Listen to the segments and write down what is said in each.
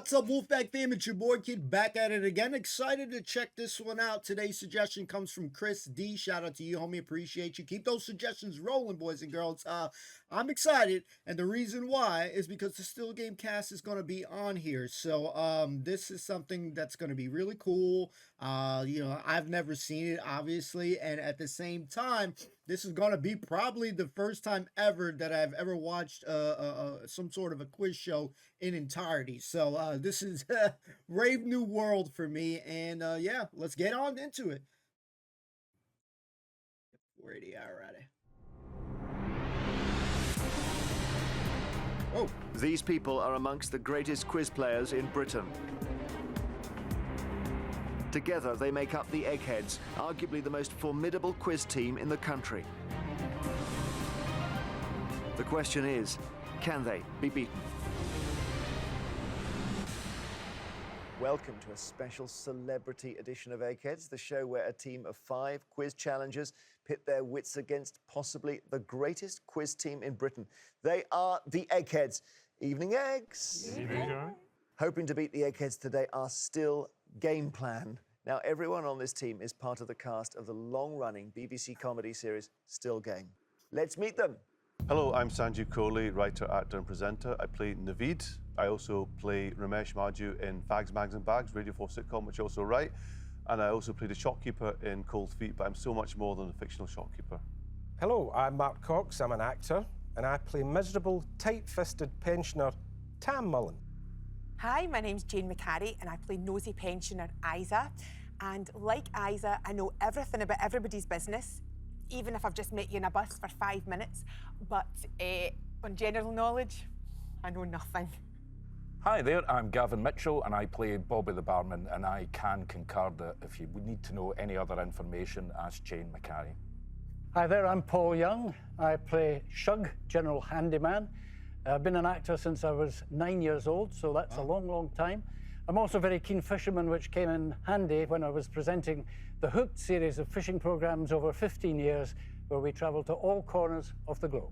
What's up, Wolfpack fam? It's your boy Kid back at it again. Excited to check this one out. Today's suggestion comes from Chris D. Shout out to you, homie. Appreciate you. Keep those suggestions rolling, boys and girls. I'm excited, and the reason why is because the Still Game cast is going to be on here. So this is something that's going to be really cool. I've never seen it, obviously, and at the same time, this is going to be probably the first time ever that I've ever watched some sort of a quiz show in entirety. So this is a brave new world for me. And yeah, let's get on into it. 480 already. Oh. These people are amongst the greatest quiz players in Britain. Together, they make up the Eggheads, arguably the most formidable quiz team in the country. The question is, can they be beaten? Welcome to a special celebrity edition of Eggheads, the show where a team of 5 quiz challengers pit their wits against possibly the greatest quiz team in Britain. They are the Eggheads. Evening, Eggs. Evening, Joe. Hoping to beat the Eggheads today are Still Game Plan. Now, everyone on this team is part of the cast of the long-running BBC comedy series Still Game. Let's meet them. Hello, I'm Sanjeev Kohli, writer, actor and presenter. I play Naveed. I also play Ramesh Majju in Fags, Mags and Bags, Radio 4 sitcom, which I also write. And I also play the shopkeeper in Cold Feet, but I'm so much more than a fictional shopkeeper. Hello, I'm Mark Cox. I'm an actor, and I play miserable, tight-fisted pensioner Tam Mullen. Hi, my name's Jane McCarry, and I play nosy pensioner Isa. And like Isa, I know everything about everybody's business, even if I've just met you in a bus for 5 minutes. But on general knowledge, I know nothing. Hi there, I'm Gavin Mitchell and I play Bobby the Barman, and I can concur that if you would need to know any other information, ask Jane McCarry. Hi there, I'm Paul Young. I play Shug, General Handyman. I've been an actor since I was 9 years old, so that's a long, long time. I'm also a very keen fisherman, which came in handy when I was presenting the Hooked series of fishing programs over 15 years, where we travel to all corners of the globe.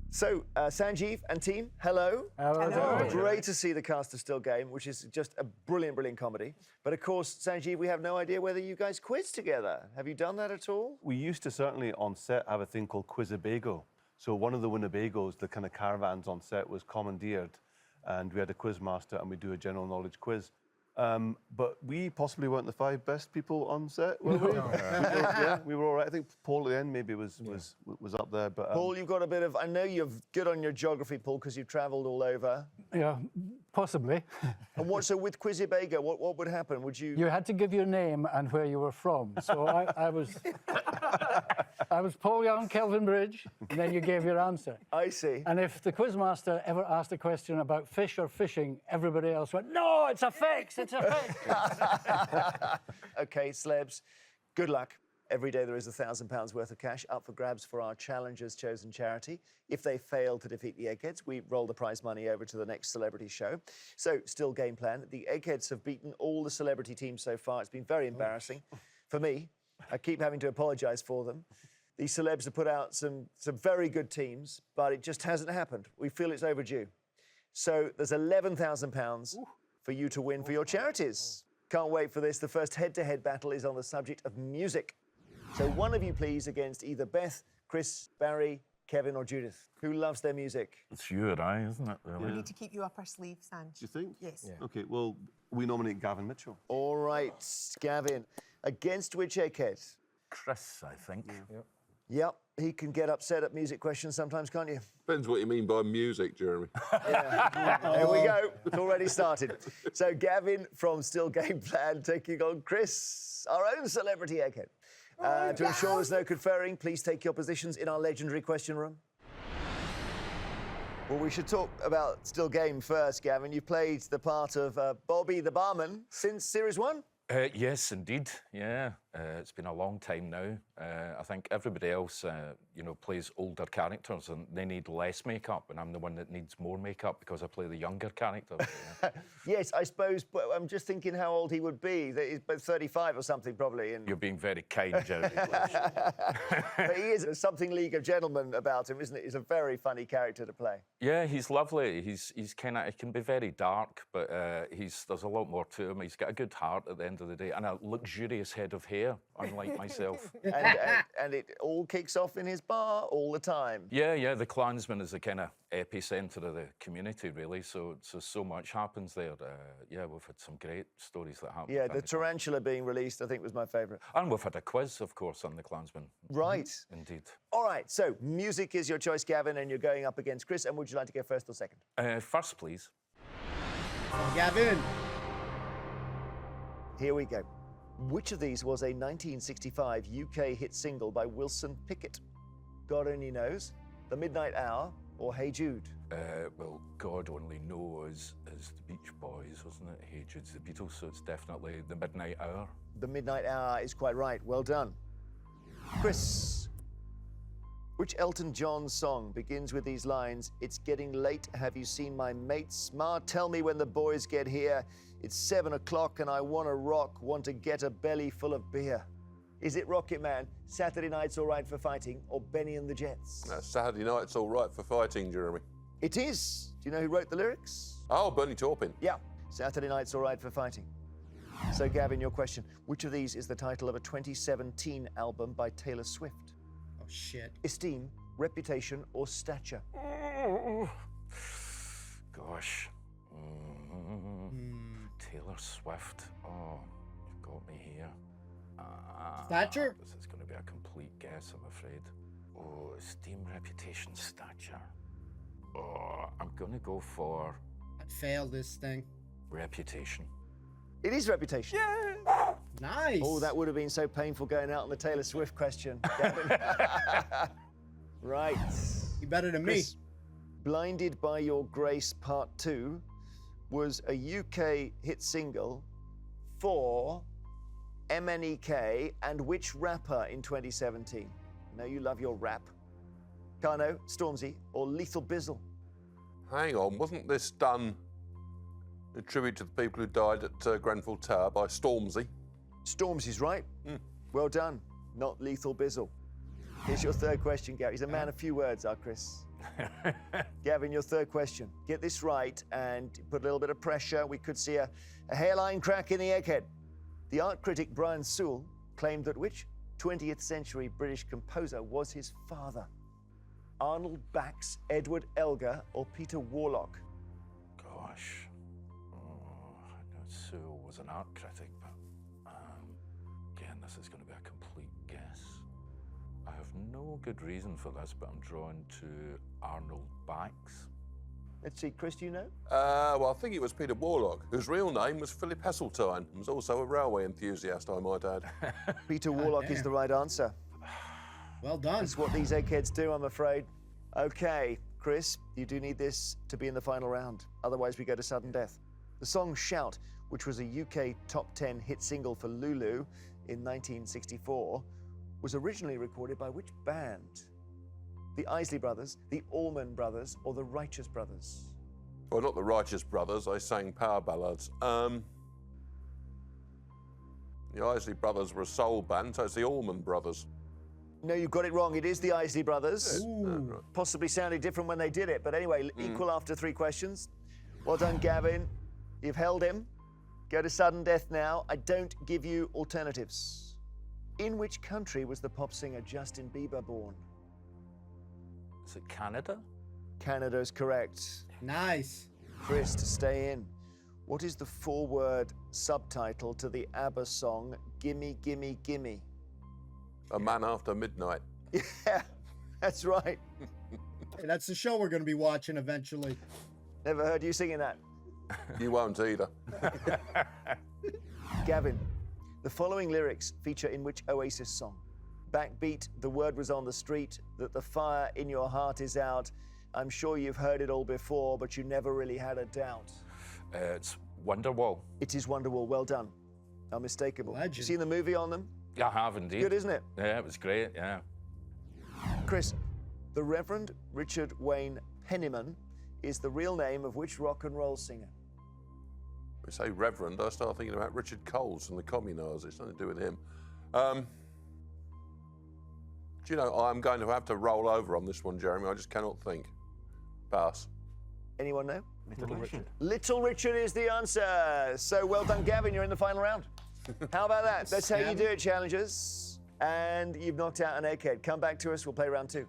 So, Sanjeev and team, hello. Hello. Great to see the cast of Still Game, which is just a brilliant, brilliant comedy. But of course, Sanjeev, we have no idea whether you guys quiz together. Have you done that at all? We used to certainly on set have a thing called Quizabago. So one of the Winnebagos, the kind of caravans on set, was commandeered, and we had a quiz master and we do a general knowledge quiz. But we possibly weren't the 5 best people on set, were we? Yeah, we were all right. I think Paul at the end maybe was up there. But Paul, you've got a bit of... I know you're good on your geography, Paul, because you've travelled all over. Yeah, possibly. And so with Quizabago, what would happen? Would you... You had to give your name and where you were from. So I was Paul Young, Kelvin Bridge, and then you gave your answer. I see. And if the quizmaster ever asked a question about fish or fishing, everybody else went, no, it's a fix, it's a fix. OK, celebs, good luck. Every day there is £1,000 worth of cash up for grabs for our challengers' chosen charity. If they fail to defeat the Eggheads, we roll the prize money over to the next celebrity show. So, Still Game Plan. The Eggheads have beaten all the celebrity teams so far. It's been very embarrassing for me. I keep having to apologise for them. These celebs have put out some very good teams, but it just hasn't happened. We feel it's overdue. So there's £11,000 for you to win for your charities. Can't wait for this. The first head-to-head battle is on the subject of music. So one of you, please, against either Beth, Chris, Barry, Kevin or Judith. Who loves their music? It's you or I, isn't it? Really? We need to keep you up our sleeve, Sanj. do you think? Yes. Yeah. OK, well, we nominate Gavin Mitchell. All right, Gavin. Against which Egghead? Chris, I think. Yep. Yep, he can get upset at music questions sometimes, can't you? Depends what you mean by music, Jeremy. Yeah. There we go. It's already started. So Gavin from Still Game Plan taking on Chris, our own celebrity Egghead. To ensure there's no conferring, please take your positions in our legendary question room. Well, we should talk about Still Game first, Gavin. You played the part of Bobby the Barman since Series 1? Yes, indeed. Yeah, it's been a long time now. I think everybody else, plays older characters and they need less makeup, and I'm the one that needs more makeup because I play the younger characters. Yes, I suppose, but I'm just thinking how old he would be. He's about 35 or something, probably. And... You're being very kind, Jeremy. But he is. There's something League of Gentlemen about him, isn't it? He's a very funny character to play. Yeah, he's lovely. He's kind of. He can be very dark, but there's a lot more to him. He's got a good heart at the end of the day, and a luxurious head of hair, unlike myself. And it all kicks off in his bar all the time. Yeah. The Klansman is the kind of epicenter of the community, really. So much happens there. We've had some great stories that happen. Yeah, the tarantula being released, I think, was my favourite. And we've had a quiz, of course, on the Klansman. Right. Indeed. All right, so music is your choice, Gavin, and you're going up against Chris. And would you like to go first or second? First, please. Gavin. Here we go. Which of these was a 1965 UK hit single by Wilson Pickett? God Only Knows, The Midnight Hour, or Hey Jude? Well, God Only Knows is the Beach Boys, wasn't it? Hey Jude's the Beatles, so it's definitely The Midnight Hour. The Midnight Hour is quite right. Well done. Chris, which Elton John song begins with these lines, "It's getting late, have you seen my mates? Ma, tell me when the boys get here. It's 7 o'clock and I want to rock, want to get a belly full of beer." Is it Rocket Man, Saturday Night's All Right for Fighting, or Benny and the Jets? Saturday Night's All Right for Fighting, Jeremy. It is. Do you know who wrote the lyrics? Oh, Bernie Taupin. Yeah, Saturday Night's All Right for Fighting. So, Gavin, your question. Which of these is the title of a 2017 album by Taylor Swift? Oh, shit. Esteem, Reputation, or Stature? Gosh. Taylor Swift. Oh, you've got me here. Stature? This is going to be a complete guess, I'm afraid. Oh, Esteem, Reputation, Stature. Oh, I'm going to go for... I'd fail this thing. Reputation. It is Reputation. Yeah! Nice. Oh, that would have been so painful going out on the Taylor Swift question, Gavin. Right. You better than Chris, Blinded by Your Grace Part 2 was a UK hit single for MNEK and which rapper in 2017? I know you love your rap. Kano, Stormzy, or Lethal Bizzle? Hang on, wasn't this done a tribute to the people who died at Grenfell Tower by Stormzy? Stormzy's right. Well done. Not Lethal Bizzle. Here's your third question, Gavin. He's a man of few words, our Chris. Gavin, your third question. Get this right and put a little bit of pressure. We could see a hairline crack in the egghead. The art critic Brian Sewell claimed that which 20th century British composer was his father? Arnold Bax, Edward Elgar, or Peter Warlock? Gosh. I know Sewell was an art critic, but again, this is going to be a complete guess. I have no good reason for this, but I'm drawn to Arnold Bax. Let's see, Chris, do you know? Well, I think it was Peter Warlock, whose real name was Philip Heseltine. He was also a railway enthusiast, I might add. Peter Warlock is the right answer. Well done. That's what these eggheads do, I'm afraid. Okay, Chris, you do need this to be in the final round. Otherwise, we go to sudden death. The song Shout, which was a UK top 10 hit single for Lulu in 1964, was originally recorded by which band? The Isley Brothers, the Allman Brothers, or the Righteous Brothers? Well, not the Righteous Brothers, they sang power ballads. The Isley Brothers were a soul band, so it's the Allman Brothers. No, you've got it wrong. It is the Isley Brothers. Ooh. Possibly sounded different when they did it, but anyway, equal after 3 questions. Well done, Gavin. You've held him. Go to sudden death now. I don't give you alternatives. In which country was the pop singer Justin Bieber born? Is it Canada? Canada's correct. Nice. Chris, to stay in. What is the 4-word subtitle to the ABBA song Gimme, Gimme, Gimme? A Man After Midnight. Yeah, that's right. Hey, that's the show we're going to be watching eventually. Never heard you singing that. You won't either. Gavin, the following lyrics feature in which Oasis song? Backbeat, the word was on the street, that the fire in your heart is out. I'm sure you've heard it all before, but you never really had a doubt. It's Wonderwall. It is Wonderwall, well done. Unmistakable. Legend. You seen the movie on them? Yeah, I have indeed. Good, isn't it? Yeah, it was great, yeah. Chris, the Reverend Richard Wayne Penniman is the real name of which rock and roll singer? We say Reverend, I start thinking about Richard Coles and the Communards. It's nothing to do with him. Do you know, I'm going to have to roll over on this one, Jeremy. I just cannot think. Pass. Anyone know? Little Richard. Little Richard is the answer. So well done, Gavin. You're in the final round. How about that? That's how you do it, challengers. And you've knocked out an egghead. Come back to us. We'll play round 2.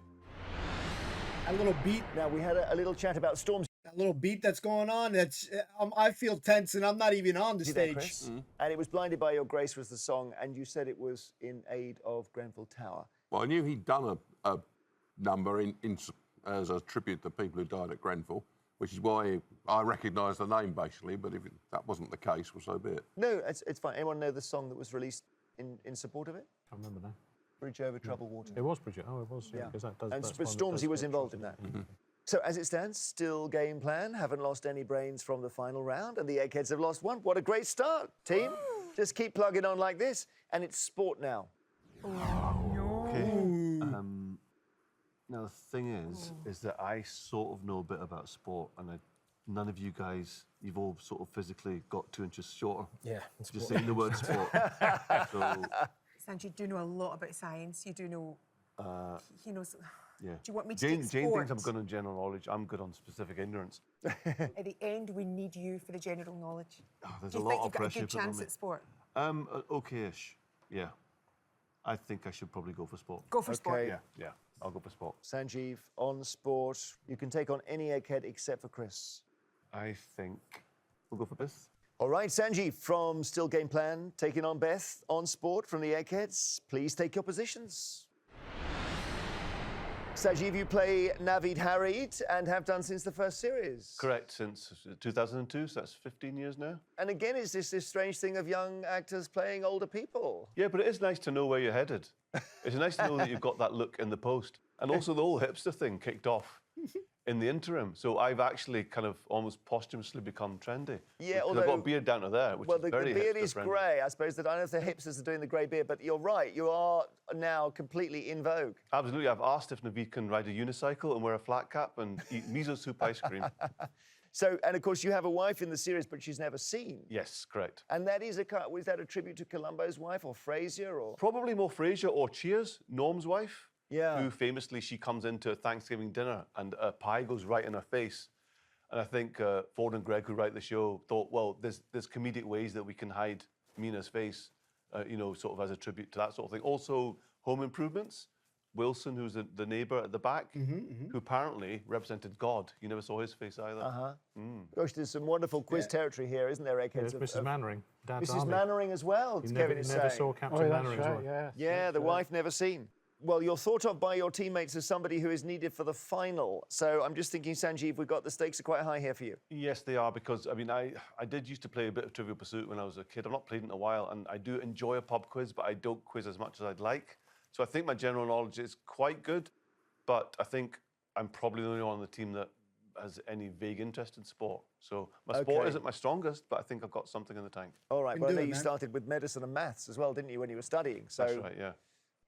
A little beat. Now, we had a little chat about storms. That little beat that's going on. That's I feel tense, and I'm not even on the See that, stage. Chris? And it was Blinded by Your Grace was the song, and you said it was in aid of Grenfell Tower. Well, I knew he'd done a number as a tribute to people who died at Grenfell, which is why I recognised the name, basically, but if that wasn't the case, well, so be it. No, it's fine. Anyone know the song that was released in support of it? I remember now. Bridge Over Troubled Water. It was Bridget. Oh, it was. Yeah. Because that does. And that's one that Stormzy does was fit involved in that. Stormzy. So as it stands, still game plan. Haven't lost any brains from the final round, and the Eggheads have lost one. What a great start, team. Just keep plugging on like this, and it's sport now. Okay. Now, the thing is that I sort of know a bit about sport, and none of you guys, you've all sort of physically got 2 inches shorter. Yeah. Just saying the word sport. So, Sandra, you do know a lot about science. You do know. He knows. yeah. Do you want me to Jane take thinks I'm sport? good on general knowledge. I'm good on specific ignorance. At the end, we need you for the general knowledge. Oh, there's Do a you lot think of you've got a pressure good put on chance me. at sport? Okay-ish. Yeah. I think I should probably go for sport. Go for sport. Okay. Yeah. I'll go for sport. Sanjeev, on sport. You can take on any Egghead except for Chris. I think we'll go for Beth. All right, Sanjeev from Still Game Plan, taking on Beth on sport from the Eggheads. Please take your positions. Sanjeev, you play Navid Harid and have done since the first series. Correct, since 2002, so that's 15 years now. And again, is this strange thing of young actors playing older people? Yeah, but it is nice to know where you're headed. It's nice to know that you've got that look in the post. And also the whole hipster thing kicked off in the interim. So I've actually kind of almost posthumously become trendy. Yeah, Because although... I've got a beard down to there, which well, is the very beard is hipster-friendly. grey. I suppose that I don't know if the hipsters are doing the grey beard, but you're right. You are now completely in vogue. Absolutely. I've asked if Naveed can ride a unicycle and wear a flat cap and eat miso soup ice cream. So, and of course, you have a wife in the series, but she's never seen. Yes, correct. And that is was that a tribute to Columbo's wife or Frasier or? Probably more Frasier or Cheers, Norm's wife. Yeah. Who famously, she comes into a Thanksgiving dinner and a pie goes right in her face. And I think Ford and Greg, who write the show, thought, well, there's comedic ways that we can hide Mina's face, you know, sort of as a tribute to that sort of thing. Also, Home Improvements. Wilson, who's the neighbour at the back, who apparently represented God. You never saw his face either. Gosh, there's some wonderful quiz territory here, isn't there, Eggheads? There's Mrs. Mannering. Dad's Mrs. army. Mannering as well, You Kevin never, is never saying. saw Captain Mannering as well. Yeah. Yeah, the wife never seen. Well, you're thought of by your teammates as somebody who is needed for the final. So I'm just thinking, Sanjeev, the stakes are quite high here for you. Yes, they are, because, I mean, I did used to play a bit of Trivial Pursuit when I was a kid. I've not played it in a while, and I do enjoy a pub quiz, but I don't quiz as much as I'd like. So I think my general knowledge is quite good, but I think I'm probably the only one on the team that has any vague interest in sport. So my sport Okay. isn't my strongest, but I think I've got something in the tank. All right, Can well, I do know it, you man. started with medicine and maths as well, didn't you, when you were studying? So That's right, yeah.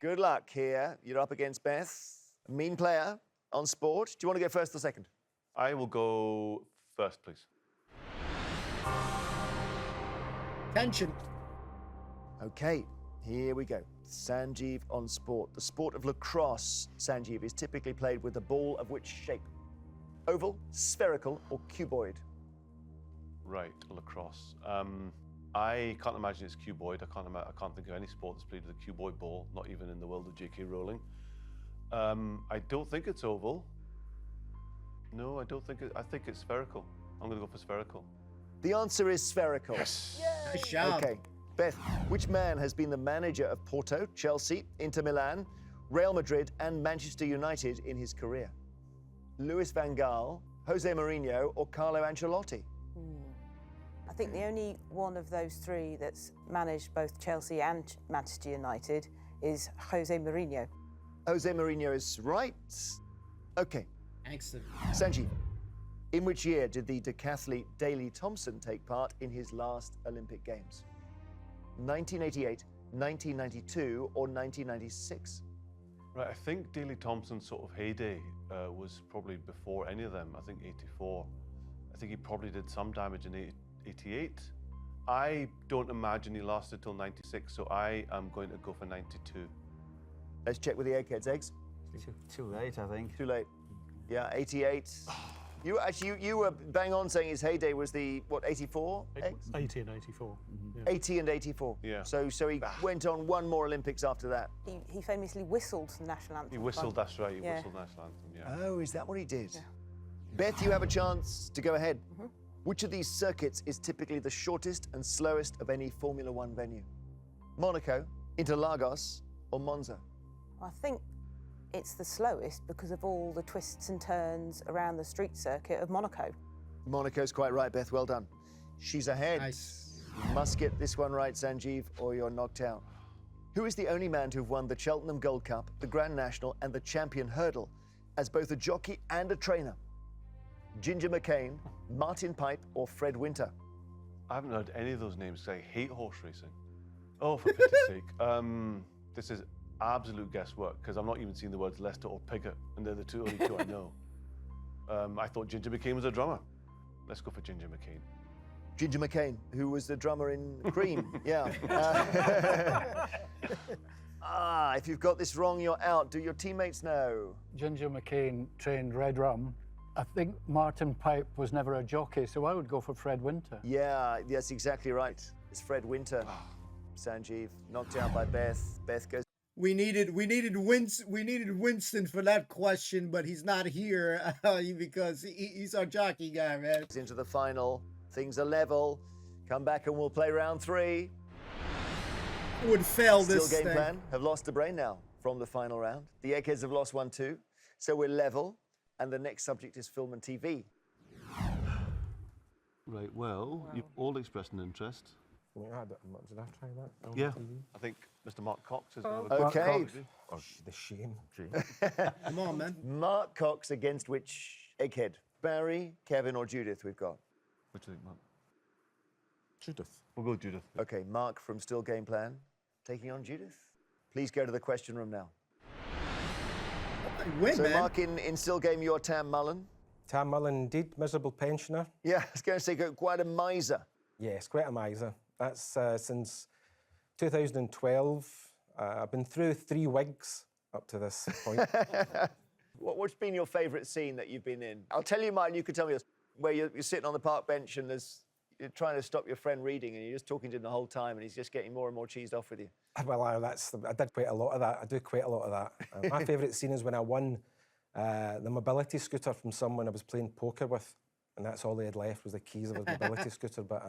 good luck here. You're up against Beth, a mean player on sport. Do you want to go first or second? I will go first, please. Tension. Okay, here we go. Sanjeev on sport. The sport of lacrosse, Sanjeev, is typically played with a ball of which shape? Oval, spherical, or cuboid? Right, lacrosse. I can't imagine it's cuboid. I can't think of any sport that's played with a cuboid ball, not even in the world of J.K. Rowling. I don't think it's oval. No, I don't think it. I think it's spherical. I'm going to go for spherical. The answer is spherical. Yes. Nice job. Okay. Beth, which man has been the manager of Porto, Chelsea, Inter Milan, Real Madrid, and Manchester United in his career? Luis van Gaal, Jose Mourinho, or Carlo Ancelotti? I think the only one of those three that's managed both Chelsea and Manchester United is Jose Mourinho. Jose Mourinho is right. Okay. Excellent. Sanjeev, in which year did the decathlete Daley Thompson take part in his last Olympic Games? 1988, 1992, or 1996? Right, I think Daley Thompson's sort of heyday was probably before any of them. I think 84. I think he probably did some damage in 88. I don't imagine he lasted till 96, so I am going to go for 92. Let's check with the Eggheads. Eggs? Too late, I think. Too late. Yeah, 88. You were bang on saying his heyday was the, what, 84? 80 and 84. Yeah. 80 and 84. Yeah. So he went on one more Olympics after that. He famously whistled the national anthem. He whistled, that's right, he Yeah. whistled national anthem, yeah. Oh, is that what he did? Yeah. Beth, you have a chance to go ahead. Which of these circuits is typically the shortest and slowest of any Formula One venue? Monaco, Interlagos, or Monza? I think it's the slowest because of all the twists and turns around the street circuit of Monaco. Monaco's quite right, Beth. Well done. She's ahead. Nice. You must get this one right, Sanjeev, or you're knocked out. Who is the only man to have won the Cheltenham Gold Cup, the Grand National, and the Champion Hurdle as both a jockey and a trainer? Ginger McCain, Martin Pipe, or Fred Winter? I haven't heard any of those names because I hate horse racing. Oh, for pity's sake. This is absolute guesswork because I'm not even seeing the words Leicester or Piggott, and they're the only two I know. I thought Ginger McCain was a drummer. Let's go for Ginger McCain. Ginger McCain, who was the drummer in Cream, yeah. If you've got this wrong, you're out. Do your teammates know? Ginger McCain trained Red Rum. I think Martin Pipe was never a jockey, so I would go for Fred Winter. Yeah, that's exactly right. It's Fred Winter. Sanjeev, knocked out by Beth. Beth goes. We needed Winston for that question, but he's not here because he's our jockey guy, man. Into the final. Things are level. Come back and we'll play round 3. I would fail this Still game thing. plan. Have lost the brain now from the final round. The Eggheads have lost 1-2. So we're level. And the next subject is film and TV. Right, well, you've all expressed an interest. Did I try that? Yeah. I think Mr. Mark Cox is now. Okay. Oh, the shame. Come on, man. Mark Cox against which Egghead? Barry, Kevin, or Judith we've got? What do you think, Mark? Judith. We'll go Judith. Okay, Mark from Still Game Plan taking on Judith. Please go to the question room now. Win, So man. Mark, in Still Game, you're Tam Mullen. Tam Mullen, indeed, miserable pensioner. Yeah, I was going to say quite a miser. Yes, quite a miser. That's since 2012. I've been through 3 wigs up to this point. What's been your favourite scene that you've been in? I'll tell you mine, you can tell me yours. Where you're sitting on the park bench and you're trying to stop your friend reading and you're just talking to him the whole time and he's just getting more and more cheesed off with you. Well, I did quite a lot of that. I do quite a lot of that. My favourite scene is when I won the mobility scooter from someone I was playing poker with, and that's all they had left was the keys of his mobility scooter, but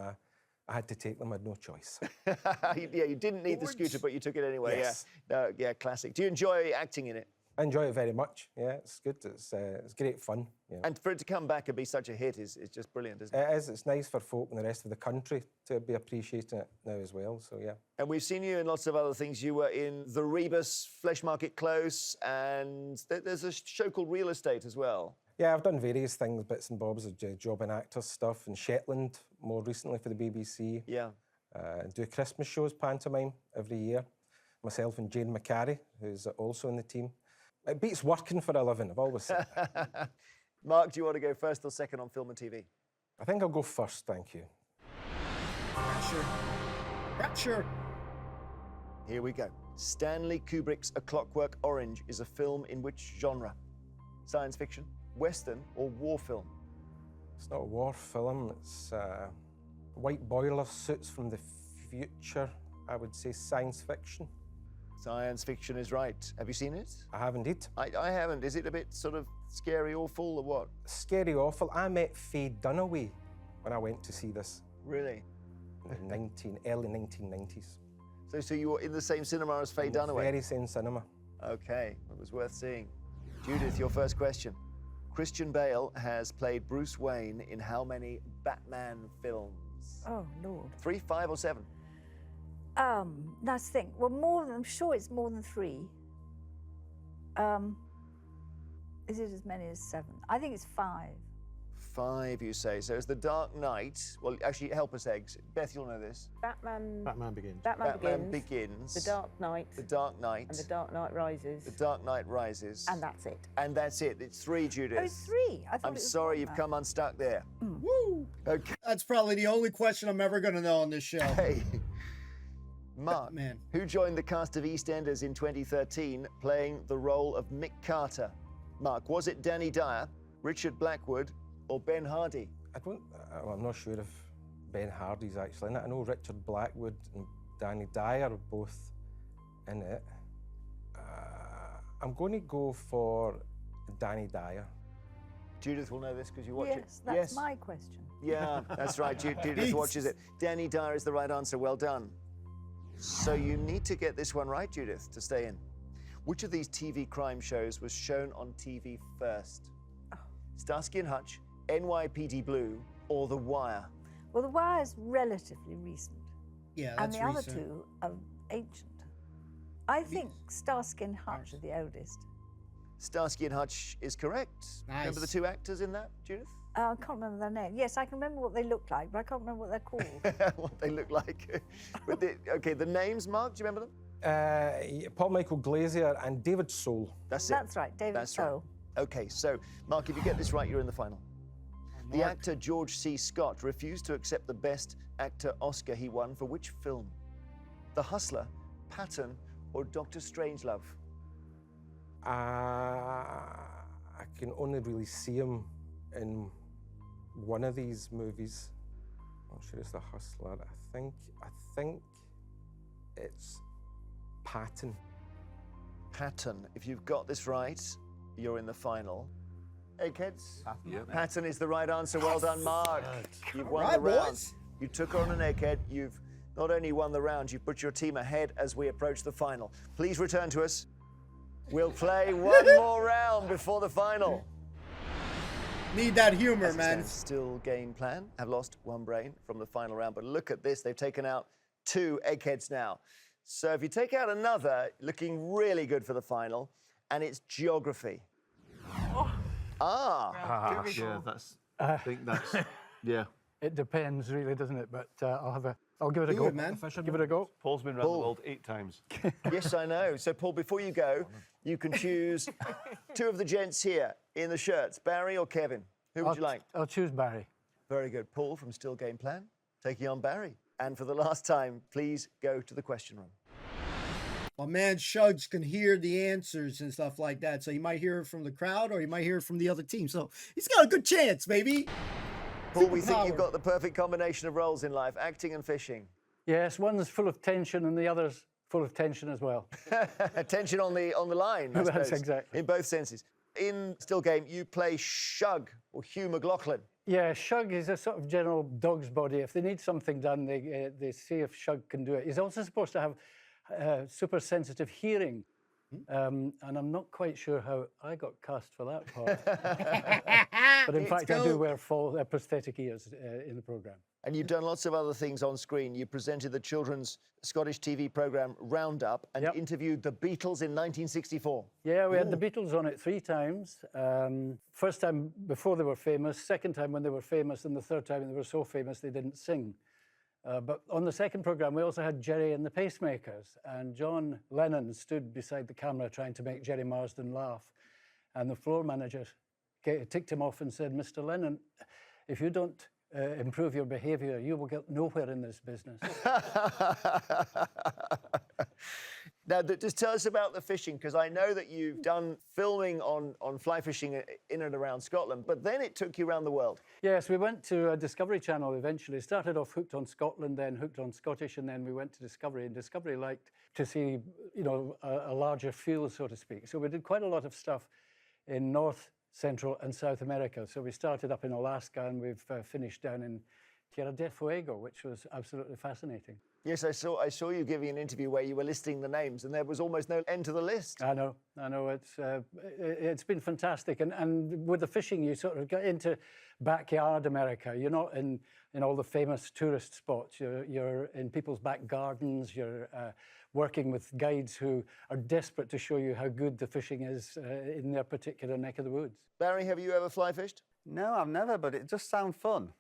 I had to take them, I had no choice. Yeah, you didn't need the scooter, but you took it anyway. Yes. Yeah, yeah, classic. Do you enjoy acting in it? I enjoy it very much. Yeah, it's good. It's great fun. Yeah. And for it to come back and be such a hit is just brilliant, isn't it? It is. It's nice for folk in the rest of the country to be appreciating it now as well. So yeah. And we've seen you in lots of other things. You were in The Rebus, Flesh Market Close, and there's a show called Real Estate as well. Yeah, I've done various things, bits and bobs of job and actor stuff in Shetland, more recently for the BBC. Yeah. Do Christmas shows, pantomime, every year. Myself and Jane McCarry, who's also in the team. It beats working for a living, I've always said. Mark, do you want to go first or second on film and TV? I think I'll go first, thank you. Pressure. Here we go. Stanley Kubrick's A Clockwork Orange is a film in which genre? Science fiction, Western, or war film? It's not a war film, it's white boiler suits from the future. I would say science fiction. Science fiction is right. Have you seen it? I have indeed. I haven't. Is it a bit sort of scary, awful, or what? Scary, awful. I met Faye Dunaway when I went to see this. Really? In the early 1990s. So you were in the same cinema as Faye Dunaway? Very same cinema. Okay, it was worth seeing. Judith, your first question. Christian Bale has played Bruce Wayne in how many Batman films? Oh, Lord. 3, 5, or 7? That's the thing. Well, I'm sure it's more than 3. Is it as many as 7? I think it's 5. 5, you say. So it's The Dark Knight. Well, actually, help us, Eggs. Beth, you'll know this. Batman Begins. Batman Begins. The Dark Knight. The Dark Knight. And The Dark Knight Rises. The Dark Knight Rises. And that's it. And that's it. It's 3, Judith. Oh, 3. I thought I'm it was sorry one you've now. come unstuck there. Woo! Okay. That's probably the only question I'm ever going to know on this show. Hey. Mark, Man. who joined the cast of EastEnders in 2013 playing the role of Mick Carter? Mark, was it Danny Dyer, Richard Blackwood, or Ben Hardy? I'm not sure if Ben Hardy's actually in it. I know Richard Blackwood and Danny Dyer are both in it. I'm going to go for Danny Dyer. Judith will know this because you watch it. Yes, that's my question. Yeah, that's right. Judith watches it. Danny Dyer is the right answer. Well done. So you need to get this one right, Judith, to stay in. Which of these TV crime shows was shown on TV first? Starsky and Hutch, NYPD Blue, or The Wire? Well, The Wire is relatively recent. Yeah, and that's the recent. other two are ancient. I think Starsky and Hutch are the oldest. Starsky and Hutch is correct. Remember the 2 actors in that, Judith? I can't remember their name. Yes, I can remember what they look like, but I can't remember what they're called. What they look like. But okay, the names, Mark, do you remember them? Paul Michael Glazier and David Soul. That's it. That's right, David Soul. Right. Okay, so, Mark, if you get this right, you're in the final. The actor George C. Scott refused to accept the Best Actor Oscar he won for which film? The Hustler, Patton, or Dr. Strangelove? I can only really see him in one of these movies. I'm not sure it's The Hustler. I think it's Patton. Patton. If you've got this right, you're in the final. Eggheads? Yep. Patton is the right answer. Well done, Mark. You've won Right, the round. boys. You took on an egghead. You've not only won the round, you've put your team ahead as we approach the final. Please return to us. We'll play one more round before the final. Need that humor, As it man. stands, Still game plan. Have lost 1 brain from the final round, but look at this. They've taken out 2 eggheads now. So if you take out another, looking really good for the final, and it's geography. Yeah, that's. I think that's. Yeah. It depends, really, doesn't it? But I'll give it a Do go. it, man. Give it a go. Paul's been around the world 8 times. Yes, I know. So, Paul, before you go, you can choose 2 of the gents here in the shirts, Barry or Kevin. Who would you like? I'll choose Barry. Very good. Paul from Still Game Plan, taking on Barry. And for the last time, please go to the question room. My man Shugs can hear the answers and stuff like that. So you might hear it from the crowd or you might hear it from the other team. So he's got a good chance, baby. Paul, we think Superpower. you've got the perfect combination of roles in life, acting and fishing. Yes, one's full of tension and the other's full of tension as well. Tension on the line, I That's suppose, exactly. in both senses. In Still Game, you play Shug or Hugh McLaughlin. Yeah, Shug is a sort of general dog's body. If they need something done, they see if Shug can do it. He's also supposed to have super sensitive hearing. And I'm not quite sure how I got cast for that part. But in fact, I do wear prosthetic ears in the programme. And you've done lots of other things on screen. You presented the children's Scottish TV programme Roundup and interviewed the Beatles in 1964. Yeah, we had the Beatles on it 3 times. First time before they were famous, second time when they were famous, and the third time they were so famous they didn't sing. But on the second programme, we also had Jerry and the Pacemakers, and John Lennon stood beside the camera trying to make Jerry Marsden laugh. And the floor manager ticked him off and said, "Mr. Lennon, if you don't improve your behaviour, you will get nowhere in this business." Now, just tell us about the fishing, because I know that you've done filming on fly fishing in and around Scotland, but then it took you around the world. Yes, we went to Discovery Channel eventually. Started off hooked on Scotland, then hooked on Scottish, and then we went to Discovery. And Discovery liked to see, a larger field, so to speak. So we did quite a lot of stuff in North, Central, and South America. So we started up in Alaska, and we've finished down in Tierra del Fuego, which was absolutely fascinating. Yes, I saw you giving an interview where you were listing the names, and there was almost no end to the list. I know. It's been fantastic, and with the fishing, you sort of get into backyard America. You're not in all the famous tourist spots. You're in people's back gardens. You're working with guides who are desperate to show you how good the fishing is in their particular neck of the woods. Barry, have you ever fly fished? No, I've never, but it just sounds fun.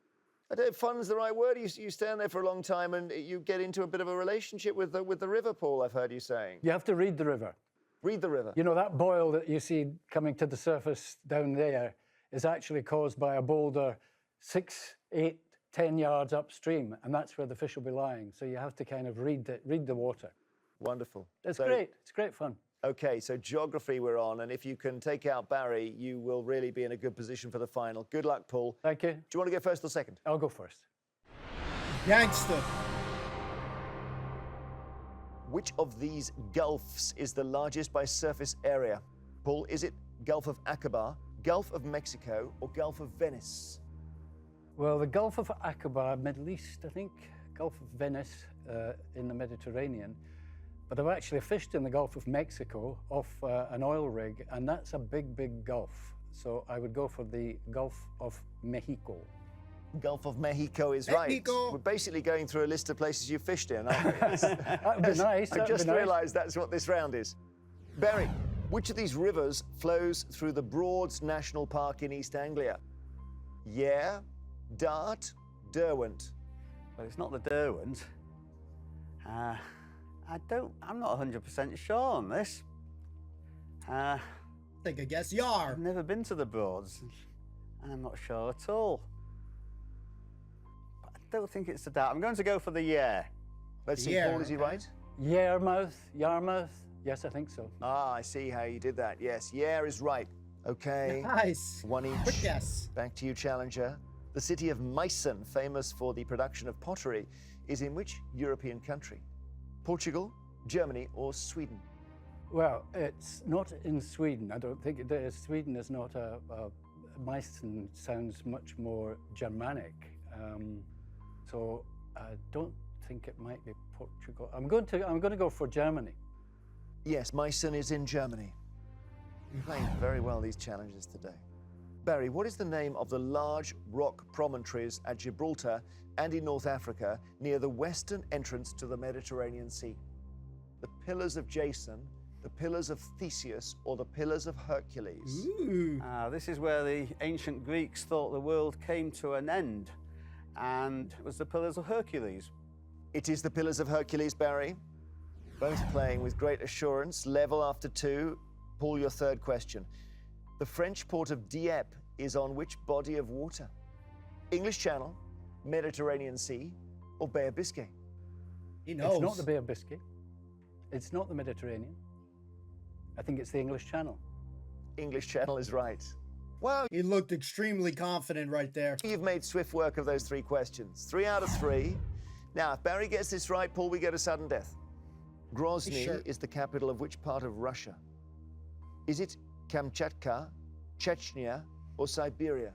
I don't know if fun's the right word. You stand there for a long time and you get into a bit of a relationship with the river, Paul, I've heard you saying. You have to read the river. Read the river. You know, that boil that you see coming to the surface down there is actually caused by a boulder 6, 8, 10 yards upstream, and that's where the fish will be lying. So you have to kind of read the water. Wonderful. It's great. It's great fun. Okay, so geography we're on, and if you can take out Barry, you will really be in a good position for the final. Good luck, Paul. Thank you. Do you want to go first or second? I'll go first. Gangster. Which of these gulfs is the largest by surface area? Paul, is it Gulf of Aqaba, Gulf of Mexico, or Gulf of Venice? Well, the Gulf of Aqaba, Middle East, I think. Gulf of Venice in the Mediterranean. But I've actually fished in the Gulf of Mexico off an oil rig, and that's a big, big gulf. So I would go for the Gulf of Mexico. Gulf of Mexico is Mexico. right. We're basically going through a list of places you've fished in, aren't we? That'd be nice. I just realised that's what this round is. Barry, which of these rivers flows through the Broads National Park in East Anglia? Yare, Dart, Derwent. Well, it's not the Derwent. I'm not 100% sure on this. Take a guess, Yar. I've never been to the Broads, and I'm not sure at all. But I don't think it's the Dart. I'm going to go for the Yare. Let's see, Yare, Paul, is he right? Yarmouth. Yes, I think so. Ah, I see how you did that. Yes, Yare is right. Okay. Nice. One each. Quick guess. Back to you, challenger. The city of Meissen, famous for the production of pottery, is in which European country? Portugal, Germany, or Sweden? Well, it's not in Sweden. I don't think it is. Sweden is not a Meissen sounds much more Germanic. So I don't think it might be Portugal. I'm going to go for Germany. Yes, Meissen is in Germany. You're playing very well these challenges today. Barry, what is the name of the large rock promontories at Gibraltar and in North Africa near the western entrance to the Mediterranean Sea? The Pillars of Jason, the Pillars of Theseus, or the Pillars of Hercules? Ooh. This is where the ancient Greeks thought the world came to an end, and it was the Pillars of Hercules. It is the Pillars of Hercules, Barry. Both playing with great assurance, level after 2. Paul, your third question. The French port of Dieppe is on which body of water? English Channel, Mediterranean Sea, or Bay of Biscay? He knows. It's not the Bay of Biscay. It's not the Mediterranean. I think it's the English Channel. English Channel is right. Wow, He looked extremely confident right there. you've made swift work of those 3 questions. 3 out of 3. Now, if Barry gets this right, Paul, we go to sudden death. Grozny Sure. is the capital of which part of Russia? Is it Kamchatka, Chechnya, or Siberia?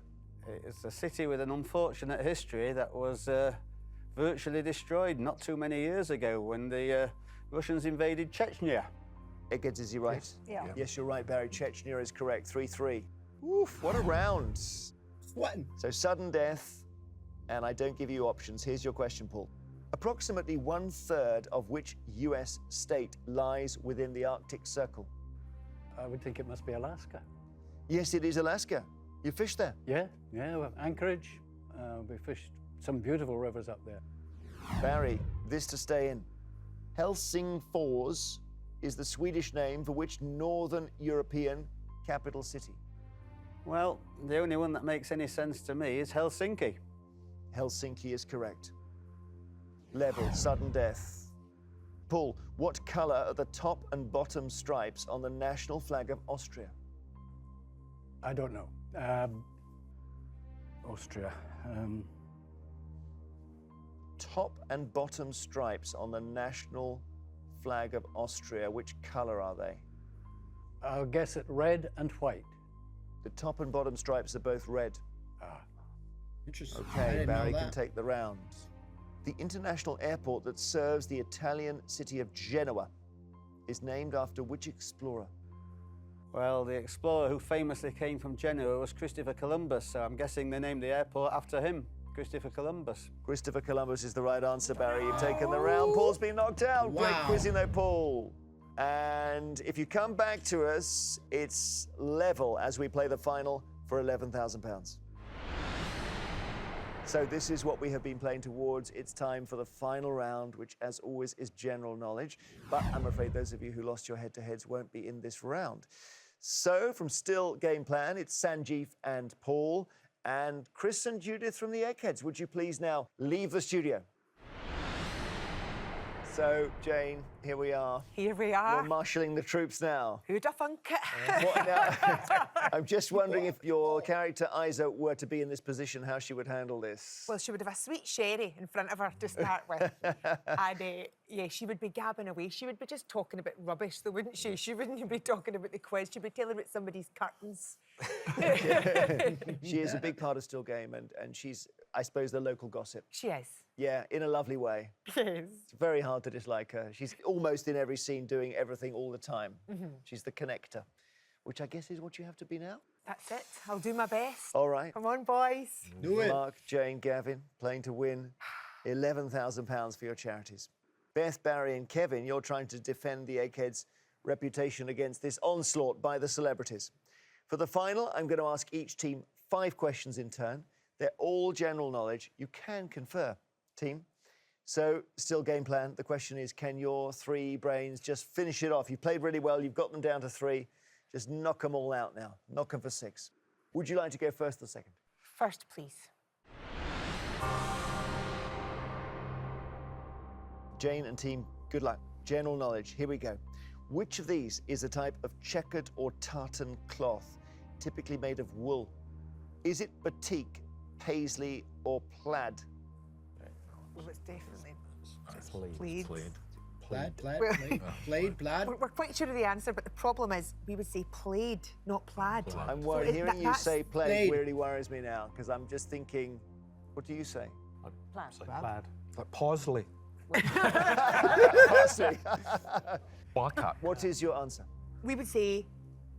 It's a city with an unfortunate history that was virtually destroyed not too many years ago when the Russians invaded Chechnya. Eggheads, is he right? Yeah. Yes, you're right, Barry. Chechnya is correct. 3-3. Oof, what a round. Sweating. So sudden death, and I don't give you options. Here's your question, Paul. Approximately 1/3 of which US state lies within the Arctic Circle? I would think it must be Alaska. Yes, it is Alaska. You fished there? Yeah, well, Anchorage. We fished some beautiful rivers up there. Barry, this to stay in. Helsingfors is the Swedish name for which Northern European capital city? Well, the only one that makes any sense to me is Helsinki. Helsinki is correct. Level, sudden death. Paul, what colour are the top and bottom stripes on the national flag of Austria? I don't know. Austria. Top and bottom stripes on the national flag of Austria, which colour are they? I'll guess it red and white. The top and bottom stripes are both red. Ah. Interesting. I Okay, didn't Barry know can that. take the round. The international airport that serves the Italian city of Genoa is named after which explorer? Well, the explorer who famously came from Genoa was Christopher Columbus, so I'm guessing they named the airport after him, Christopher Columbus. Christopher Columbus is the right answer, Barry. You've taken the round. Paul's been knocked out. Great Wow. quizzing though, Paul. And if you come back to us, it's level as we play the final for £11,000. So this is what we have been playing towards. It's time for the final round, which as always is general knowledge. But I'm afraid those of you who lost your head-to-heads won't be in this round. So from Still Game Plan, it's Sanjeev and Paul and Chris and Judith from the Eggheads. Would you please now leave the studio? So, Jane, here we are. Here we are. You're marshalling the troops now. Who'd have thunk it? What now? I'm just wondering if your character Isa were to be in this position, how she would handle this. Well, she would have a sweet sherry in front of her to start with. And yeah, she would be gabbing away. She would be just talking about rubbish, though, wouldn't she? She wouldn't be talking about the quiz. She'd be telling about somebody's curtains. She is a big part of Still Game, and she's, I suppose, the local gossip. She is. Yeah, in a lovely way. Yes. It's very hard to dislike her. She's almost in every scene doing everything all the time. She's the connector, which I guess is what you have to be now. That's it. I'll do my best. All right. Come on, boys. Do it. Mark, Jane, Gavin, playing to win £11,000 for your charities. Beth, Barry and Kevin, you're trying to defend the Eggheads' reputation against this onslaught by the celebrities. For the final, I'm going to ask each team 5 questions in turn. They're all general knowledge. You can confer, team. So, still game plan. The question is, can your 3 brains just finish it off? You've played really well. You've got them down to 3. Just knock them all out now. Knock them for 6. Would you like to go first or second? First, please. Jane and team, good luck. General knowledge, here we go. Which of these is a type of checkered or tartan cloth, typically made of wool? Is it batik, paisley, or plaid? Well, it's definitely Plaid. plaid. We're quite sure of the answer, but the problem is we would say plaid, not plaid. I'm worried. Hearing you say plaid really worries me now, because I'm just thinking, what do you say? Plaid. Plaid. Like Paisley. Parsley. What is your answer? We would say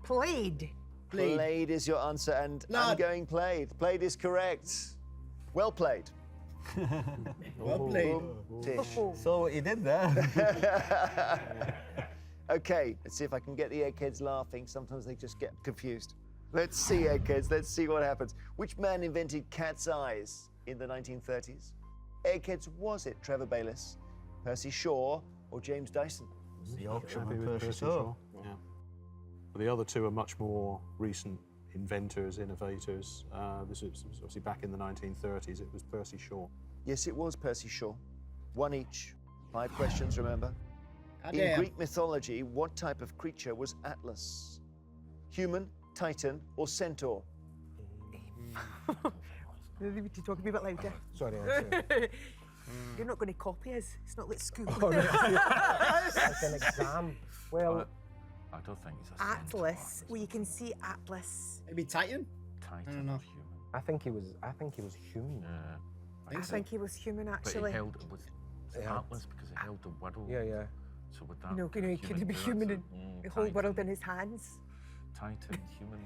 plaid. Plaid is your answer, and I'm going plaid. Plaid is correct. Well played. Well played. Tish. So what you did there. Okay, let's see if I can get the Eggheads laughing. Sometimes they just get confused. Let's see, Eggheads. Let's see what happens. Which man invented cat's eyes in the 1930s? Eggheads, was it Trevor Bayliss, Percy Shaw, or James Dyson? The Yorkshireman Percy Shaw. Yeah. But the other 2 are much more recent inventors, innovators. This was obviously back in the 1930s. It was Percy Shaw. Yes, it was Percy Shaw. 1 each. 5 questions, remember. In Damn. Greek mythology, what type of creature was Atlas? Human, Titan, or Centaur? We need to talk a bit louder. Sorry, You're not going to copy us. It's not like school. Like an exam. Well, I don't think he's a centaur. Atlas. Well, you can see Atlas. Maybe Titan? Titan I don't know. or human. I think he was human. Yeah. I think he was human, But actually. he held it with Atlas because he held the world. Yeah, yeah. So would that No, be he couldn't be human and the whole world in his hands. Titan, human.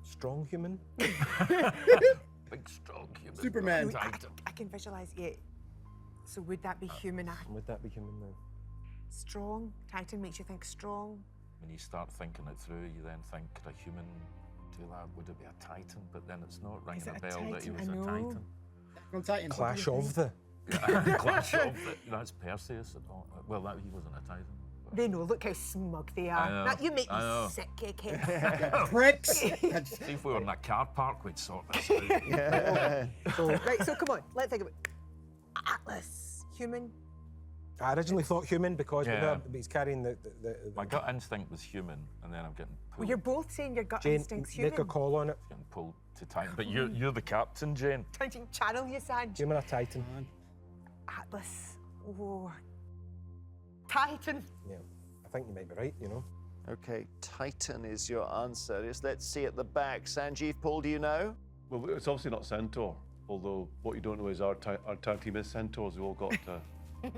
Strong human. Big, strong human. Superman. Titan. I can visualise it. So would that be human? Would that be human then? Strong? Titan makes you think strong. When you start thinking it through, you then think, could a human do that? Would it be a Titan? But then it's not ringing it a a bell that he Titan? was I a know. Titan. On Titan. Clash of the. Clash of it. That's Perseus. Well, he wasn't a Titan. They know, look how smug they are. I know, Now, you make me I know. sick, egghead. Pricks. See if we were in a car park, we'd sort this out. Right, so come on, let's think about Atlas. Human? I originally thought human because Yeah. he's carrying the My gut instinct was human, and then I'm getting pulled. Well, you're both saying your gut Jane, instinct's human. make a call on it. Getting pulled to Titan. But you're the captain, Jane. Trying to channel you, Sanj. Human or Titan? Atlas. Oh. Titan. Yeah, I think you might be right, you know. Okay, Titan is your answer. Let's see at the back. Sanjeev, Paul, do you know? Well, it's obviously not Centaur. although what you don't know is our tag team is centaurs. We've all got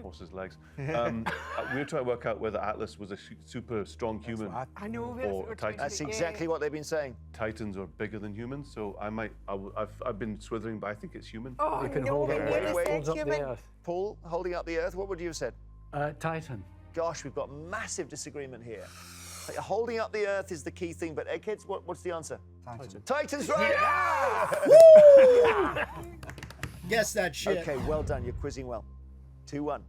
horses' legs. We were trying to work out whether Atlas was a super strong human. I know. Or Titan. That's exactly what they've been saying. Titans are bigger than humans, so I've been swithering, but I think it's human. Oh, You can no, hold they it never where it said holds up the human. earth. Paul, holding up the Earth, what would you have said? Titan. Gosh, we've got massive disagreement here. Holding up the Earth is the key thing, but Eggheads, what's the answer? Titan. Titan's right! Guess that shit. Okay, well done. You're quizzing well. 2-1.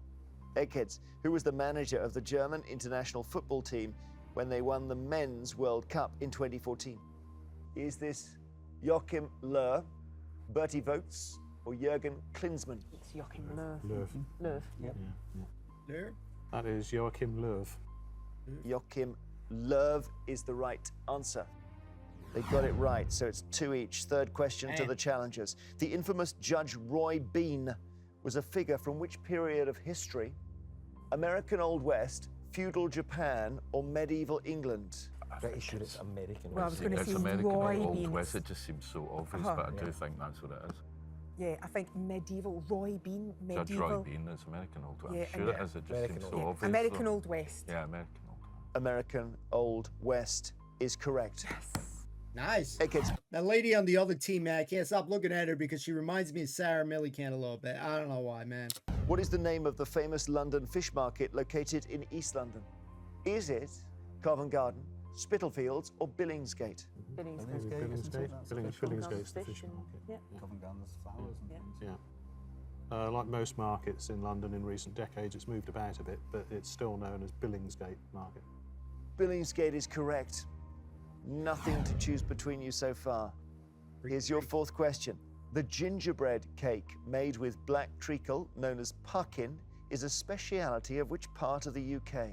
Eggheads, who was the manager of the German international football team when they won the Men's World Cup in 2014? Is this Joachim Löw, Bertie Vogts, or Jürgen Klinsmann? It's Joachim Löw. Löw. Yep. There. That is Joachim Löw. Joachim Löw is the right answer. They got it right, so it's 2 each. Third question to the challengers. The infamous Judge Roy Bean was a figure from which period of history? American Old West, feudal Japan, or medieval England? Pretty sure it's American. Well, I was going to It's say American Roy Old Beans. West. It just seems so obvious, but I do think that's what it is. Yeah, I think medieval. Roy Bean, medieval. Judge Roy Bean is American Old West. Yeah, I'm sure it is. It just American seems Old so West. obvious. American though. Old West. Yeah, American Old West. American Old West is correct. Nice. Eggheads, That lady on the other team, man, I can't stop looking at her because she reminds me of Sarah Millican a little bit. I don't know why, man. what is the name of the famous London fish market located in East London? Is it Covent Garden, Spitalfields, or Billingsgate? Billingsgate. Billingsgate's the fish market. Yeah. Covent Garden's flowers. Yeah. Like most markets in London in recent decades, it's moved about a bit, but it's still known as Billingsgate Market. Billingsgate is correct. Nothing to choose between you so far. Here's your fourth question. The gingerbread cake made with black treacle, known as puckin, is a speciality of which part of the UK?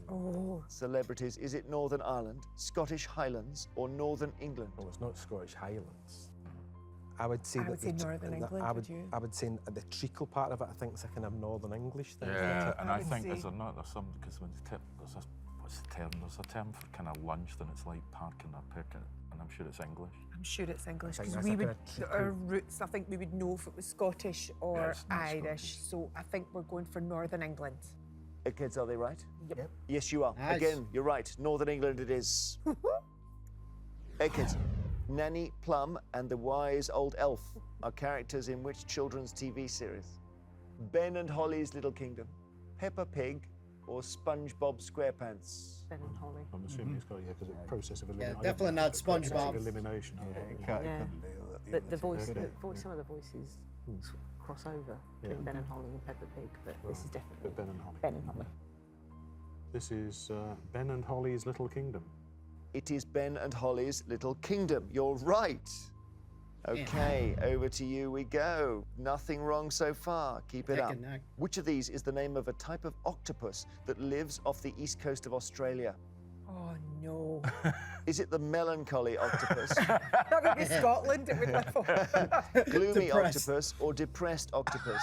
Oh. Celebrities, is it Northern Ireland, Scottish Highlands, or Northern England? No, it's not Scottish Highlands. I would say I would say Northern England, would you? I would say the treacle part of it, I think it's a kind of Northern English thing. Yeah, and I would think say- there's some because when what's the term? There's a term for kind of lunch, then it's like parking or picking, and I'm sure it's English. I'm sure it's English I think because that's we a would kinda our roots. I think we would know if it was Scottish or it's not Irish. Scottish. So I think we're going for Northern England. Kids, are they right? Yep. Yes, you are. Nice. Again, you're right. Northern England it is. Kids, Nanny Plum and the Wise Old Elf are characters in which children's TV series? Ben and Holly's Little Kingdom, Peppa Pig, or SpongeBob SquarePants? Ben and Holly. I'm assuming it's got, because it's a process of Yeah, elimination. definitely not Process of SpongeBob. elimination. Yeah. But the voice, Yeah. some of the voices cross over between Ben and Holly and Peppa Pig, but this is definitely But Ben and Holly. Ben and Holly. This is Ben and Holly's Little Kingdom. It is Ben and Holly's Little Kingdom. You're right. Okay, over to you we go. Nothing wrong so far. Keep it Neck up. and neck. Which of these is the name of a type of octopus that lives off the east coast of Australia? Oh no. Is it the melancholy octopus, That would be Scotland. It would live on. gloomy Depressed. octopus, or depressed octopus?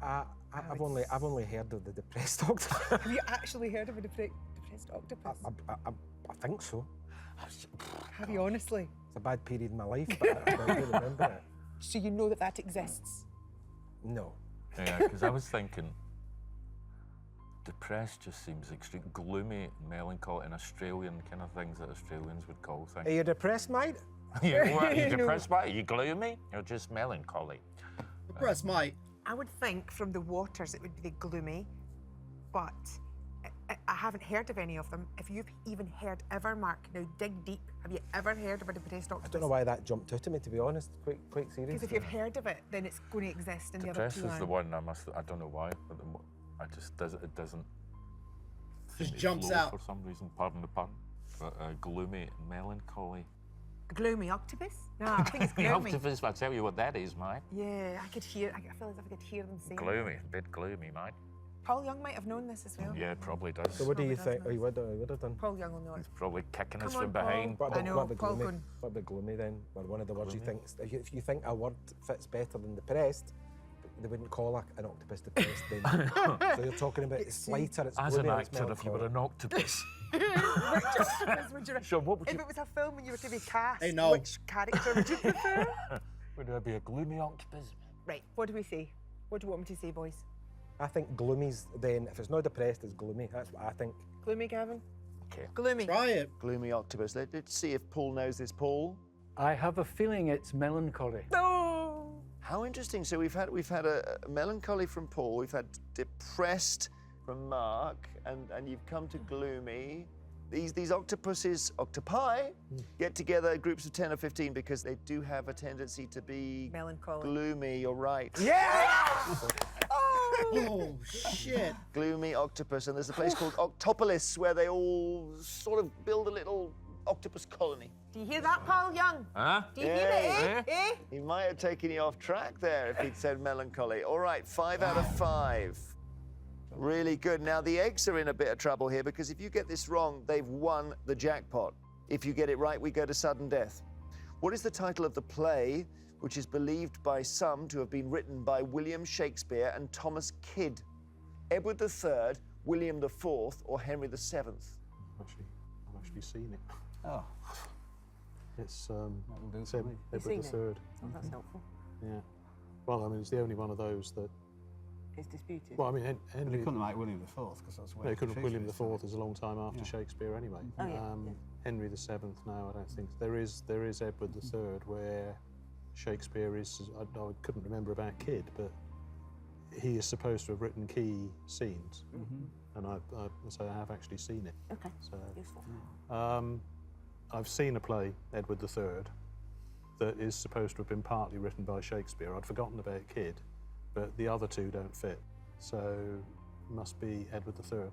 I've only heard of the depressed octopus. Have you actually heard of a depressed octopus? I think so. Have you honestly? It's a bad period in my life, but I don't remember it. So you know that exists? No. Yeah, because I was thinking, depressed just seems extreme, gloomy, melancholy, and Australian kind of things that Australians would call things. Are you depressed, mate? Are you depressed by it? Are you gloomy? You're just melancholy. Depressed, mate. I would think from the waters it would be the gloomy, but I haven't heard of any of them. If you've even heard ever, Mark, now dig deep. Have you ever heard of a depressed octopus? I don't know why that jumped out at me, to be honest. Quite serious. Because if you've heard of it, then it's going to exist in the other Depressed two. is the one I don't know why, but it doesn't. Just seem to jumps flow out. for some reason. Pardon the pun. But gloomy and melancholy. A gloomy octopus? No, I think it's gloomy. Octopus, I'll tell you what that is, mate. Yeah, I could hear. I feel as if I could hear them saying. Gloomy, a bit gloomy, mate. Paul Young might have known this as well. Yeah, probably does. So what do you Probably think? does Oh, you would have done? Paul Young will know it. He's probably kicking us Come from on, Paul. behind. What I about, know, what about Paul gloomy? Gunn. What about gloomy then? Or one of the words Gloomy. you think, if you think a word fits better than depressed, they wouldn't call an octopus depressed then. So you're talking about it's lighter, it's As gloomy, an and it's actor, if you were melancholy. an octopus, Sean, what would If you... it was a film and you were to be cast, Hey, no. which character would you prefer? Would there be a gloomy octopus? Right, what do we say? What do you want me to say, boys? I think gloomy's then, if it's not depressed, it's gloomy. That's what I think. Gloomy, Gavin? Okay. Gloomy. Try it. Gloomy octopus. Let's see if Paul knows this. Paul? I have a feeling it's melancholy. No! How interesting. So we've had a melancholy from Paul, we've had depressed from Mark, and you've come to gloomy. These octopi, get together groups of 10 or 15 because they do have a tendency to be Melancholy. gloomy. You're right. Oh, shit. Gloomy octopus. And there's a place called Octopolis where they all sort of build a little octopus colony. Do you hear that, Paul Young? Huh? Do you hear it, eh? He might have taken you off track there if he'd said melancholy. All right, 5 out of 5. Really good. Now, the eggs are in a bit of trouble here because if you get this wrong, they've won the jackpot. If you get it right, we go to sudden death. What is the title of the play which is believed by some to have been written by William Shakespeare and Thomas Kyd? Edward III, William IV, or Henry VII? I've actually seen it. Oh. It's do Edward You've seen III. it? Oh, that's helpful. Yeah. Well, I mean, it's the only one of those that. It's disputed. Well, I mean, Henry. They couldn't write William IV because that's No, you couldn't. William Shakespeare's IV is a long time after Shakespeare, anyway. Oh, yeah, Henry VII. No, I don't think there is Edward III where Shakespeare is. I couldn't remember about Kyd, but he is supposed to have written key scenes, and so I have actually seen it. Okay. So, Useful. I've seen a play, Edward III, that is supposed to have been partly written by Shakespeare. I'd forgotten about Kyd, but the other two don't fit. So must be Edward III.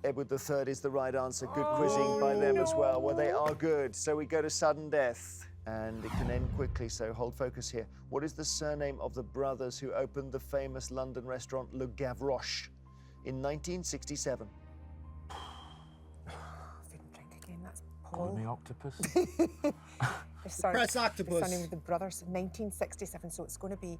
Edward III is the right answer. Good quizzing by them as well. Well, they are good. So we go to sudden death, and it can end quickly, so hold focus here. What is the surname of the brothers who opened the famous London restaurant Le Gavroche in 1967? Food and drink again, that's Paul. Gloomy octopus? Press octopus. The surname of the brothers, 1967, so it's going to be...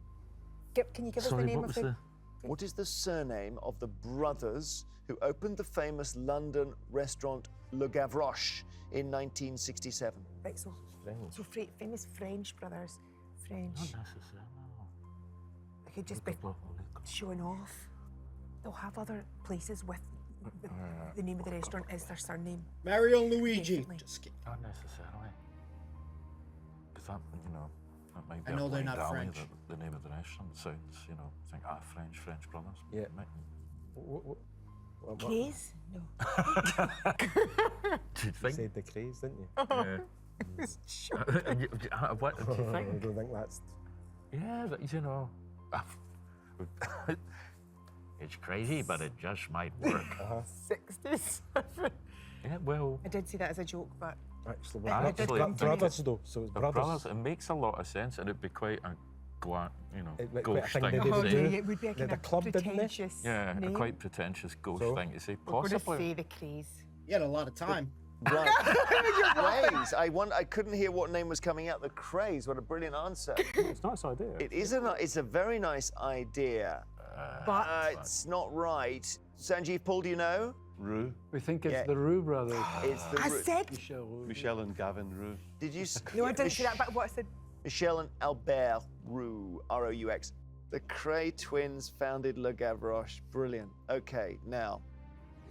Can you give us the Sorry, name what of was the... What is the surname of the brothers who opened the famous London restaurant Le Gavroche in 1967? Right, so famous French brothers. French. Not necessarily, no. They could just be showing off. They'll have other places with the name of the restaurant is their surname. Mario and Luigi. Definitely. Just kidding. Not necessarily. Because that, that might be I know a they're blind not alley, French. The name of the restaurant sounds, think, French brothers. Yeah. Might- Craze? No. Do you You think? said the craze, didn't you? Yeah. What do you I think? don't think that's. Yeah, but it's crazy, but it just might work. 67. Yeah, well, I did see that as a joke, but Actually, I we're did Actually, come to me. brothers though, so it's the brothers. it makes a lot of sense, and it'd be quite a It'd be quite a ghost thing thing they to would say. do. It would be a They had kind a of club, didn't they? pretentious Yeah, name. a quite pretentious ghost So? thing to say. We're going to Possibly. say the craze. You had a lot of time. Right. Craze. I couldn't hear what name was coming out. The craze. What a brilliant answer. It's a nice idea. It is it's a very nice idea. But It's not right. Sanjeev, Paul, do you know? Roux. We think it's Yeah. the Roux brothers. It's the I said... Michel Roux. Michelle and Gavin Roux. Did you? No, I didn't see that, but what I said... Michelle and Albert Roux, R-O-U-X. The Cray twins founded Le Gavroche. Brilliant. Okay, now,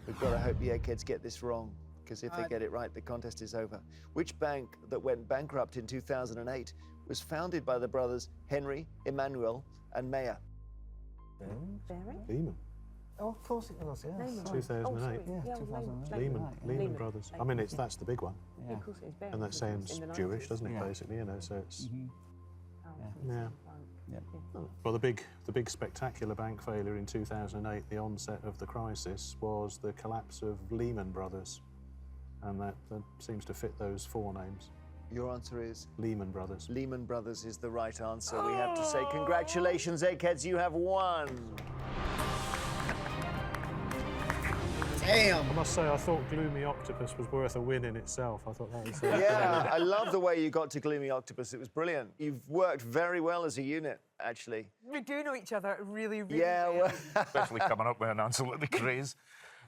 we've got to hope the Eggheads get this wrong, because if they get it right, the contest is over. Which bank that went bankrupt in 2008 was founded by the brothers Henry, Emmanuel, and Meyer? Lehman. Oh, of course it was, yeah. 2008. Yeah, 2008. Lehman Brothers. I mean, that's the big one. Of course it was Bear. And that sounds Jewish, doesn't it, basically, so it's... Yeah. Well, the big spectacular bank failure in 2008, the onset of the crisis, was the collapse of Lehman Brothers. And that seems to fit those four names. Your answer is? Lehman Brothers. Lehman Brothers is the right answer. We have to say congratulations, Eggheads, you have won. Damn. I must say, I thought Gloomy Octopus was worth a win in itself. I thought that was... Yeah, I love the way you got to Gloomy Octopus. It was brilliant. You've worked very well as a unit, actually. We do know each other really, really Yeah, well. well, Especially coming up with an answer like the craze.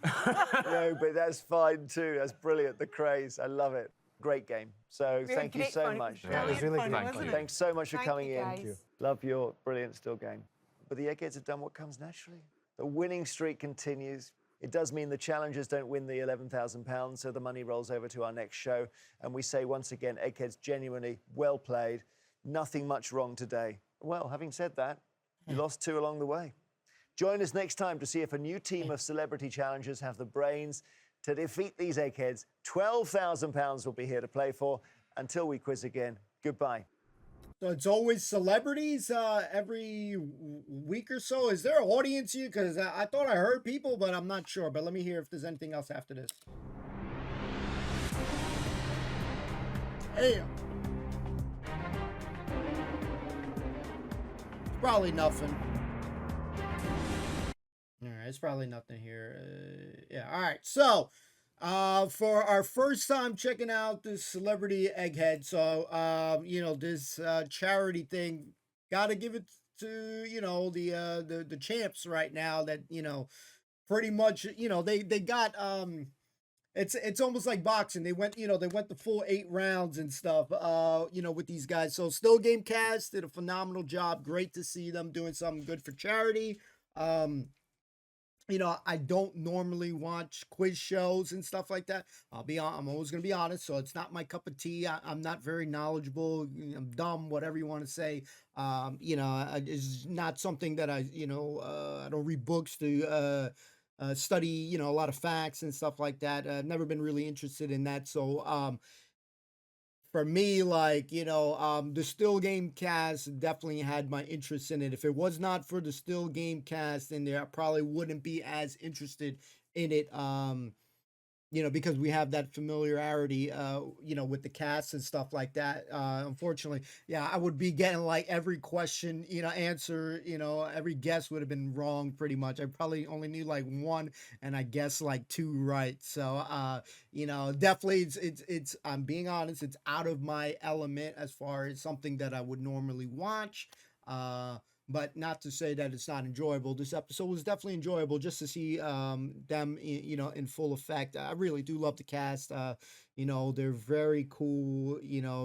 No, but that's fine too. That's brilliant. The craze. I love it. Great game. So We had thank you great so fun. It much. was Yeah, it was really fun, great. wasn't it? Thanks so much for Thank coming you, in. guys. Love your brilliant still game. But the Eggheads have done what comes naturally. The winning streak continues. It does mean the challengers don't win the £11,000, so the money rolls over to our next show. And we say once again, Eggheads, genuinely well played. Nothing much wrong today. Well, having said that, you lost 2 along the way. Join us next time to see if a new team of celebrity challengers have the brains to defeat these Eggheads. £12,000 will be here to play for. Until we quiz again, goodbye. So it's always celebrities every week or so. Is there an audience here? Because I thought I heard people, but I'm not sure. But let me hear if there's anything else after this. Hey. Probably nothing. All right, it's probably nothing here. Yeah, all right. So, for our first time checking out this celebrity Egghead, so this charity thing, gotta give it to the champs right now that pretty much they got it's almost like boxing. They went the full 8 rounds and stuff with these guys. So Still Game Cast did a phenomenal job. Great to see them doing something good for charity. I don't normally watch quiz shows and stuff like that. I'm always going to be honest. So it's not my cup of tea. I'm not very knowledgeable. I'm dumb, whatever you want to say. It's not something that I don't read books to study, a lot of facts and stuff like that. I've never been really interested in that. So, for me, the Still Game Cast definitely had my interest in it. If it was not for the Still Game Cast in there, I probably wouldn't be as interested in it. Because we have that familiarity, with the cast and stuff like that. Unfortunately, yeah, I would be getting like every question, answer, every guess would have been wrong pretty much. I probably only knew like 1 and I guess like 2 right. So, definitely it's, I'm being honest, it's out of my element as far as something that I would normally watch. But not to say that it's not enjoyable. This episode was definitely enjoyable just to see them, in full effect. I really do love the cast. They're very cool,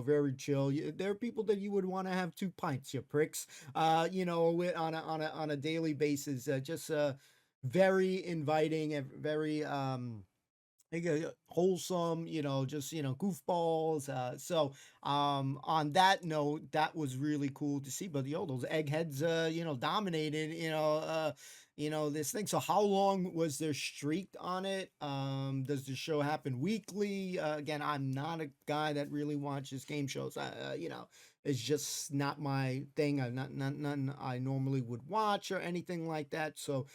very chill. They're people that you would want to have 2 pints, you pricks, with on a daily basis. Just very inviting and very wholesome, just goofballs. On that note, that was really cool to see. But those Eggheads, dominated, this thing. So how long was their streak on it? Does the show happen weekly? Again, I'm not a guy that really watches game shows. It's just not my thing. I'm not nothing I normally would watch or anything like that. So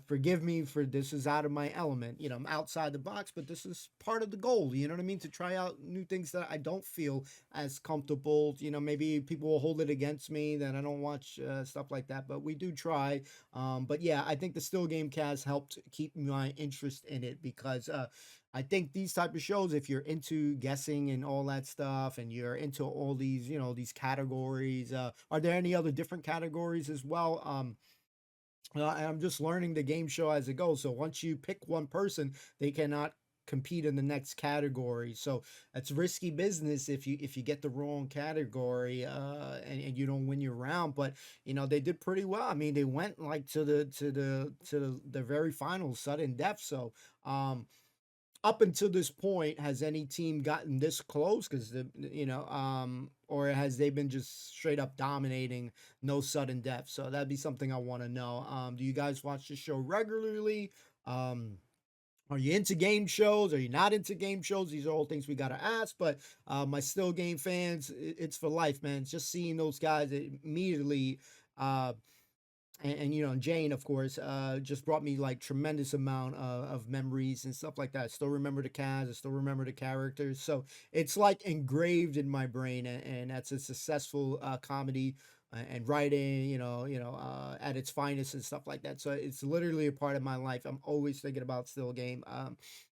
forgive me for this is out of my element. I'm outside the box, but this is part of the goal. You know what I mean? To try out new things that I don't feel as comfortable. Maybe people will hold it against me that I don't watch stuff like that, but we do try. But yeah, I think the Still Game Cast helped keep my interest in it because I think these type of shows, if you're into guessing and all that stuff, and you're into all these, these categories, are there any other different categories as well? I'm just learning the game show as it goes. So once you pick one person, they cannot compete in the next category. So it's risky business if you get the wrong category and you don't win your round. But they did pretty well. I mean, they went like to the very final sudden death. So up until this point, has any team gotten this close? Because or has they been just straight up dominating, no sudden death? So that'd be something I want to know. Do you guys watch the show regularly? Are you into game shows? Are you not into game shows? These are all things we gotta ask. But my Still Game fans, it's for life, man. It's just seeing those guys immediately. And Jane, of course, just brought me like tremendous amount of memories and stuff like that. I still remember the cast, I still remember the characters, so it's like engraved in my brain, and that's a successful comedy and writing, at its finest and stuff like that. So it's literally a part of my life. I'm always thinking about Still Game.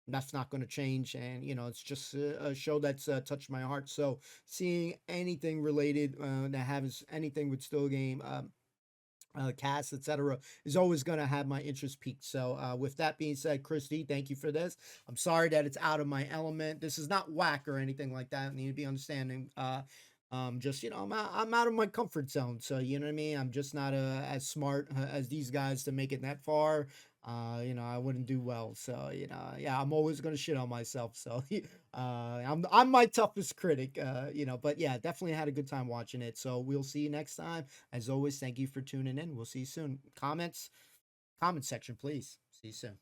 That's not going to change, and it's just a show that's touched my heart. So seeing anything related that has anything with Still Game. cast, etc., is always going to have my interest peaked. So with that being said, Christy, thank you for this. I'm sorry that it's out of my element. This is not whack or anything like that. I need to be understanding. Just, you know, I'm out of my comfort zone. So, you know what I mean? I'm just not as smart as these guys to make it that far. You know, I wouldn't do well. So, you know, yeah, I'm always going to shit on myself. So, I'm my toughest critic, you know, but yeah, definitely had a good time watching it. So we'll see you next time. As always, thank you for tuning in. We'll see you soon. Comment section, please. See you soon.